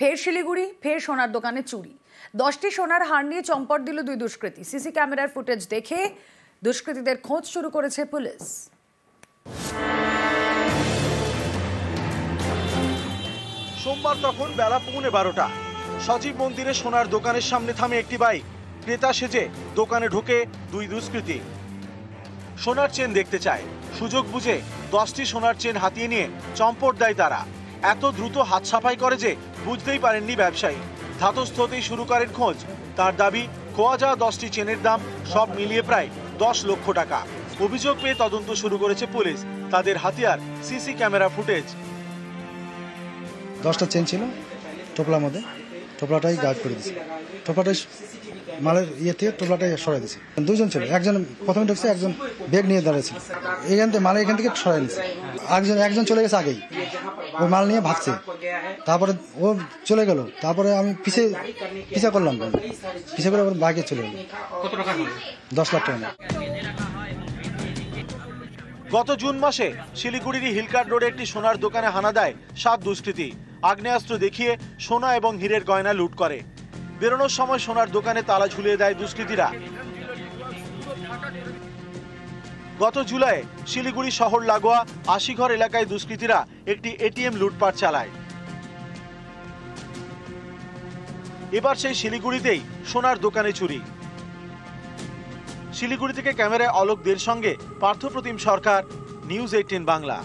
ফের শিলিগুড়ি, ফের সোনার দোকানে চুরি। 10টি সোনার হার নিয়ে চম্পট দিল দুই দুষ্কৃতী। সিসি ক্যামেরার ফুটেজ দেখে দুষ্কৃতীদের খোঁজ শুরু করেছে পুলিশ। সোমবার তখন বেলা 11:30 সজীব মন্দিরে সোনার দোকানের সামনে থামে একটি বাইক। ক্রেতা সেজে দোকানে ঢোকে দুই দুষ্কৃতী। সোনার চেন দেখতে চায়, সুযোগ বুঝে 10টি সোনার চেন হাতিয়ে নিয়ে চম্পট দেয় তারা। এত দ্রুত হাত সাফাই করে যে বুঝতেই পারেননি ব্যবসায়ী। ধাতস্থ হতেই শুরু করেন খোঁজ। তার দাবি, খোয়া যাওয়া 10টি চেনের দাম সব মিলিয়ে প্রায় 10 লক্ষ টাকা। অভিযোগ পেয়ে তদন্ত শুরু করেছে পুলিশ। তাদের হাতিয়ার সিসি ক্যামেরা ফুটেজ। 10টা চেন ছিল টোপলার মধ্যে, টোপলাটাই গায়েব করে দিয়েছে। টোপলাটাই মালের থেকে টোপলাটাই সরাই দিয়েছে। দুজন ছিল, একজন প্রথমে ঢুকছে, একজন ব্যাগ নিয়ে দাঁড়িয়েছিল। এখান থেকে সরাই নিয়েছে। একজন চলে গেছে আগেই, ওই মাল নিয়ে ভাগছে। তারপরে ও চলে গেল, তারপরে আমি পিছা করলাম, পিছা করে ওর বাইকে চলে গেল। 10 লাখ টাকা। গত জুন মাসে শিলিগুড়ির হিলকার্ট রোডে একটি সোনার দোকানে হানা দেয় 7 দুষ্কৃতী। আগ্নেয়াস্ত্র দেখিয়ে সোনা এবং হীরের গয়না লুট করে। বেরোনোর সময় সোনার দোকানে তালা ঝুলিয়ে দেয় দুষ্কৃতীরা। গত জুলাইয়ে শিলিগুড়ি শহর লাগোয়া আশিঘর এলাকায় দুষ্কৃতীরা একটি এটিএম লুটপাট চালায়। এবার সেই শিলিগুড়িতেই সোনার দোকানে চুরি। শিলিগুড়ি থেকে ক্যামেরায় অলোক দের সঙ্গে পার্থপ্রতিম সরকার, নিউজ 18 বাংলা।